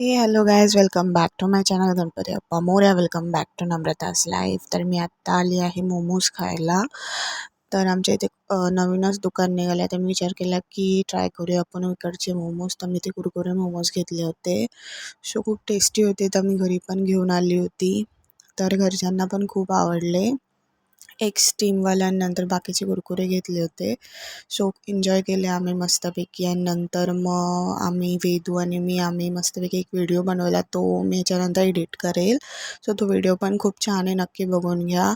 हे hello guys, welcome back to my channel Ganpati Bappa Morya. Welcome back to Namrata's life. तर मी आत्ता आली आहे मोमोज खायला. तर आमच्या इथे नवीनच दुकान निघाले. तर मी विचार केला की ट्राय करूया आपण इकडचे मोमोज. तर मी ते कुरकुरे मोमोज घेतले होते. खूप टेस्टी होते. तर मी घरी पण घेऊन आली होती. तर घरच्यांना पण खूप आवडले. एक स्टीमवाल्यानंतर बाकीचे कुरकुरे घेतले होते. एन्जॉय केले आम्ही मस्तपैकी. आणि नंतर मग आम्ही वेदू आणि आम्ही मस्तपैकी एक व्हिडिओ बनवला. तो मी ह्याच्यानंतर एडिट करेल. तो व्हिडिओ पण खूप छान आहे, नक्की बघून घ्या.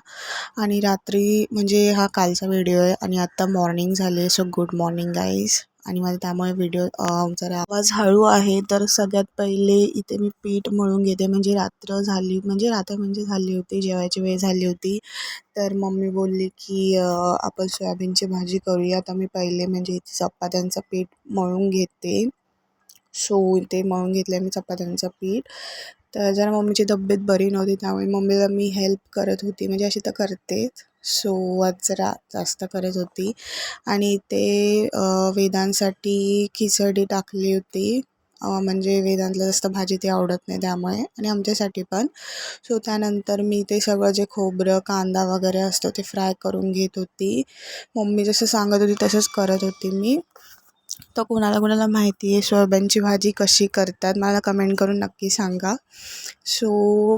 आणि रात्री म्हणजे हा कालचा व्हिडिओ आहे आणि आत्ता मॉर्निंग झाली. Good morning guys. आणि मला त्यामुळे व्हिडिओ जरा आवाज हळू आहे. तर सगळ्यात पहिले इथे मी पीठ मळून घेते. म्हणजे रात्र झाली होती, जेवायची वेळ झाली होती. तर मम्मी बोलली की आपण सोयाबीनची भाजी करूया. तर मी पहिले म्हणजे इथे चपात्यांचं पीठ मळून घेते. इथे मळून घेतलं मी चपात्यांचं पीठ. तर जरा मम्मीची तब्येत बरी नव्हती, त्यामुळे मम्मीला मी हेल्प करत होती. म्हणजे अशी तर करतेच. आज जरा जास्त करत होती. आणि इथे वेदांसाठी खिचडी टाकली होती. म्हणजे वेदांतला जास्त भाजी ती आवडत नाही त्यामुळे, आणि आमच्यासाठी पण. त्यानंतर मी ते सगळं जे खोबरं कांदा वगैरे असतो ते फ्राय करून घेत होती. मम्मी जसं सांगत होती तसंच करत होती मी. तर कोणाला माहिती आहे सोयाबीनची भाजी कशी करतात, मला कमेंट करून नक्की सांगा.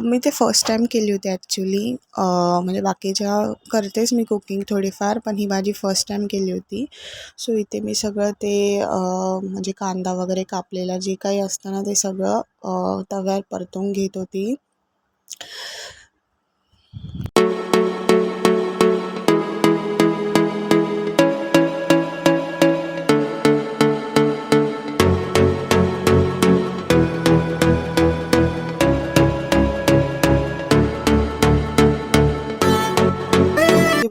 मी ते फर्स्ट टाईम केली होती ॲक्च्युली. म्हणजे बाकीच्या करतेच मी कुकिंग थोडीफार, पण ही भाजी फर्स्ट टाईम केली होती. इथे मी सगळं ते म्हणजे कांदा वगैरे कापलेला जे काही असतं ना, ते सगळं तव्यावर परतून घेत होती.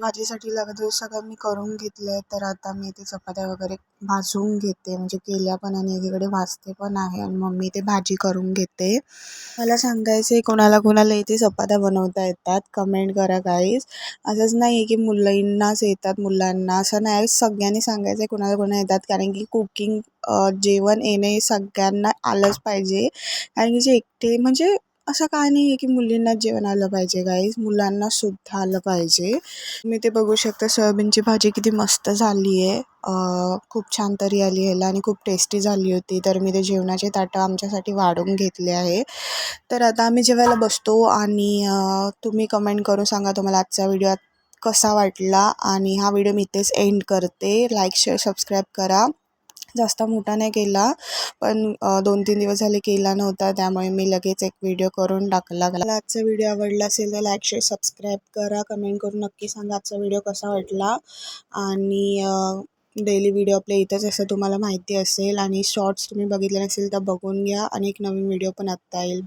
भाजीसाठी लागत सगळं मी करून घेतलं आहे. तर आता मी इथे चपात्या वगैरे भाजून घेते. म्हणजे केल्या पण आणि एकीकडे भाजते पण आहे. आणि मम्मी इथे भाजी करून घेते. मला सांगायचं आहे, कोणाला इथे चपात्या बनवता येतात कमेंट करा गाईज. असंच नाही आहे की मुलांनाच येतात, मुलांना असं नाही. सगळ्यांनी सांगायचं आहे कोणाला येतात. कारण की कुकिंग जेवण येणे सगळ्यांना आलंच पाहिजे. कारण की जे एकटे म्हणजे असं काय नाही आहे की मुलींनाच जेवण आलं पाहिजे गाईज, मुलांनासुद्धा आलं पाहिजे. मी ते बघू शकता सोयाबीनची भाजी किती मस्त झाली आहे. खूप छान तरी आली ह्याला आणि खूप टेस्टी झाली होती. तर मी ते जेवणाचे ताटं आमच्यासाठी वाढून घेतले आहे. तर आता आम्ही जेवायला बसतो. आणि तुम्ही कमेंट करून सांगा तुम्हाला आजचा व्हिडिओ कसा वाटला. आणि हा व्हिडिओ मी इथेच एंड करते. लाईक शेअर सबस्क्राईब करा. जास्त मोठा नाही केला, पण 2-3 दिवस झाले केला नव्हता, त्यामुळे मी लगेच एक व्हिडिओ करून टाकला. आजचा व्हिडिओ आवडला असेल तर लाईक शेअर सबस्क्राईब करा. कमेंट करून नक्की सांगा आजचा व्हिडिओ कसा वाटला. आणि डेली व्हिडिओ आपल्या इथंच असं तुम्हाला माहिती असेल. आणि शॉर्ट्स तुम्ही बघितले नसेल तर बघून घ्या. आणि एक नवीन व्हिडिओ पण आत्ता येईल.